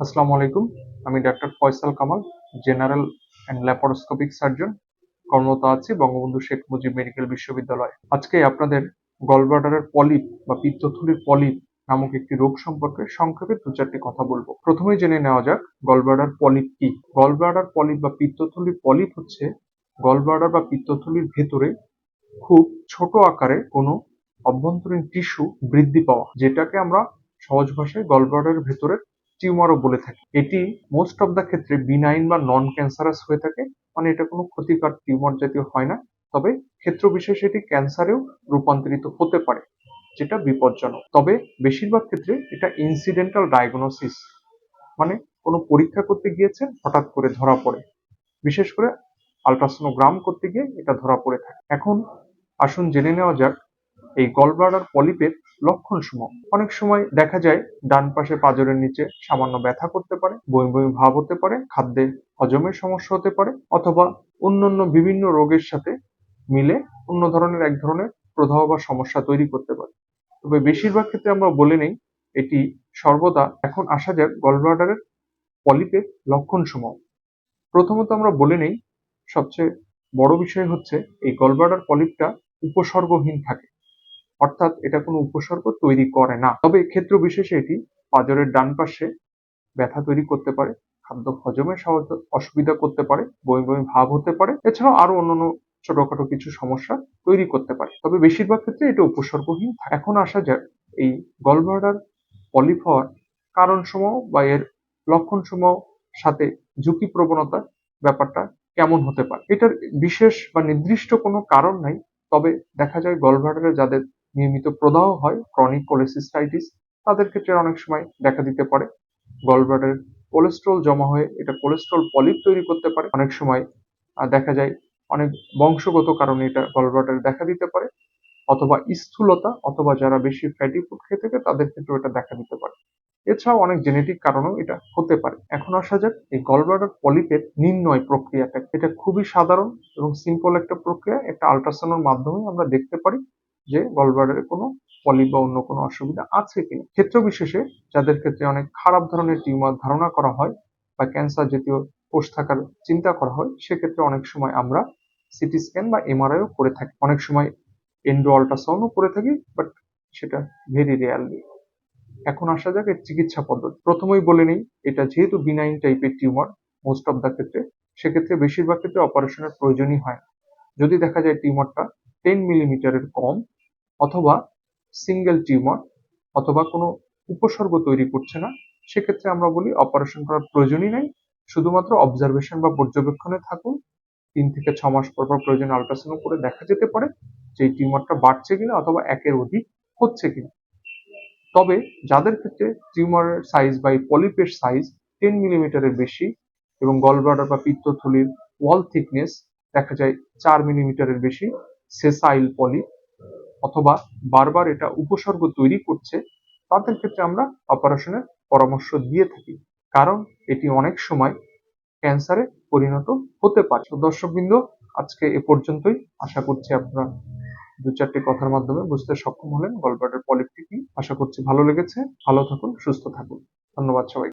আসসালামু আলাইকুম। আমি doctor Faisal Kamal, general and laparoscopic surgeon. কর্মরত আছি বঙ্গবন্ধু শেখ মুজিব মেডিকেল বিশ্ববিদ্যালয়ে। আজকে আপনাদের গলব্লাডারের পলিপ বা পিত্তথলির পলিপ নামক একটি রোগ সম্পর্কে সংক্ষেপে দু চারটি কথা বলবো। প্রথমেই জেনে নেওয়া যাক গলব্লাডার পলিপ কি। গলব্লাডার পলিপ বা পিত্তথলির পলিপ হচ্ছে গলব্লাডার বা পিত্তথলির ভেতরে খুব ছোট আকারে কোনো অভ্যন্তরীণ টিস্যু বৃদ্ধি পাওয়া, যেটাকে আমরা সহজ ভাষায় গলব্লাডারের ভেতরে টিউমারও বলে থাকি। এটি মোস্ট অফ দ্য ক্ষেত্রে বিনাইন বা নন ক্যান্সারাস হয়ে থাকে, মানে এটা কোনো ক্ষতিকর টিউমার জাতীয় হয় না। তবে ক্ষেত্র বিশেষে এটি ক্যান্সারেও রূপান্তরিত হতে পারে, যেটা বিপজ্জনক। তবে বেশিরভাগ ক্ষেত্রে এটা ইনসিডেন্টাল ডায়াগনোসিস, মানে কোনো পরীক্ষা করতে গিয়েছেন, হঠাৎ করে ধরা পড়ে। বিশেষ করে আল্ট্রাসোনোগ্রাম করতে গিয়ে এটা ধরা পড়ে থাকে। এখন আসুন জেনে নেওয়া যাক এই গলব্লাডার পলিপের লক্ষণ সমূহ। অনেক সময় দেখা যায় ডান পাশে পাঁজরের নিচে সামান্য ব্যথা করতে পারে, বমি বমি ভাব হতে পারে, খাদ্যে হজমের সমস্যা হতে পারে, অথবা অন্যান্য বিভিন্ন রোগের সাথে মিলে অন্য ধরনের এক ধরনের প্রদাহ বা সমস্যা তৈরি করতে পারে। তবে বেশিরভাগ ক্ষেত্রে আমরা বলে নেই এটি সর্বদা। এখন আসা যাক গলব্লাডারের পলিপের লক্ষণ সমূহ। প্রথমত আমরা বলে নেই, সবচেয়ে বড় বিষয় হচ্ছে এই গলব্লাডার পলিপটা উপসর্গহীন থাকে, অর্থাৎ এটা কোনো উপসর্গ তৈরি করে না। তবে ক্ষেত্র বিশেষে এটি পাঁজরের ডান পাশে ব্যথা তৈরি করতে পারে, খাদ্য হজমে অসুবিধা করতে পারে, বমি বমি ভাব হতে পারে, এছাড়াও আরো অন্যান্য ছোটখাটো কিছু সমস্যা তৈরি করতে পারে। তবে বেশিরভাগ ক্ষেত্রে এটা উপসর্গহীন থাকে। এখন আসা যাক এই গলব্লাডার পলিপ হওয়ার কারণসমূহ বা এর লক্ষণসমূহ সাথে ঝুঁকি প্রবণতা ব্যাপারটা কেমন হতে পারে। এটার বিশেষ বা নির্দিষ্ট কোনো কারণ নাই। তবে দেখা যায় গলব্লাডারে যাদের নিয়মিত প্রদাহ হয়, ক্রনিক কোলেসিস্টাইটিস, তাদের ক্ষেত্রে অনেক সময় দেখা দিতে পারে গলব্লাডারে কোলেস্ট্রল জমা হয়ে এটা কোলেস্ট্রল পলিপ তৈরি করতে পারে। অনেক সময় দেখা যায় অনেক বংশগত কারণে এটা গলব্লাডারে দেখা দিতে পারে, অথবা স্থূলতা, অথবা যারা বেশি ফ্যাটি ফুড খেয়ে থাকে তাদের ক্ষেত্রেও এটা দেখা দিতে পারে। এছাড়াও অনেক জেনেটিক কারণেও এটা হতে পারে। এখন আসা যাক এই গলব্লাডার পলিপের নির্ণয় প্রক্রিয়াটা। এটা খুবই সাধারণ এবং সিম্পল একটা প্রক্রিয়া। একটা আল্ট্রাসাউন্ডের মাধ্যমে আমরা দেখতে পারি যে গলব্লাডারে কোনো পলিপ বা অন্য কোনো অসুবিধা আছে কিনা। ক্ষেত্র বিশেষে যাদের ক্ষেত্রে অনেক খারাপ ধরনের টিউমার ধারণা করা হয় বা ক্যান্সার জাতীয় কোষ থাকার চিন্তা করা হয়, সেক্ষেত্রে অনেক সময় আমরা সিটি স্ক্যান বা এমআরআইও করে থাকি। অনেক সময় এন্ডো আল্ট্রাসাউন্ডও করে থাকি, বাট সেটা ভেরি রেয়ারলি। এখন আসা যাক এর চিকিৎসা পদ্ধতি। প্রথমেই বলে নেই, এটা যেহেতু বিনাইন টাইপের টিউমার মোস্ট অফ দ্য ক্ষেত্রে, সেক্ষেত্রে বেশিরভাগ ক্ষেত্রে অপারেশনের প্রয়োজনই হয় না। যদি দেখা যায় টিউমারটা 10 মিলিমিটারের কম, অথবা সিঙ্গেল টিউমার, অথবা কোনো উপসর্গ তৈরি করছে না, সেক্ষেত্রে আমরা বলি অপারেশন করার প্রয়োজনই নাই। শুধুমাত্র অবজারভেশন বা পর্যবেক্ষণে থাকুন। 3 থেকে 6 মাস পর পর প্রয়োজনে আল্ট্রাসাউন্ড করে দেখা যেতে পারে যে এই টিউমারটা বাড়ছে কিনা অথবা একের অধিক হচ্ছে কিনা। তবে যাদের ক্ষেত্রে টিউমারের সাইজ বা এই পলিপের সাইজ 10 মিলিমিটারের বেশি এবং গলব্লাডার বা পিত্তথলির ওয়াল থিকনেস দেখা যায় 4 মিলিমিটারের বেশি, সেসাইল পলিপ, অথবা বারবার এটা উপসর্গ তৈরি করছে, তাদের ক্ষেত্রে আমরা অপারেশনের পরামর্শ দিয়ে থাকি। কারণ এটি অনেক সময় ক্যান্সারে পরিণত হতে পারে। তো দর্শকবৃন্দ, আজকে এ পর্যন্তই। আশা করছি আপনারা দু চারটি কথার মাধ্যমে বুঝতে সক্ষম হলেন গলব্লাডার পলিপটি কি। আশা করছি ভালো লেগেছে। ভালো থাকুন, সুস্থ থাকুন। ধন্যবাদ সবাই।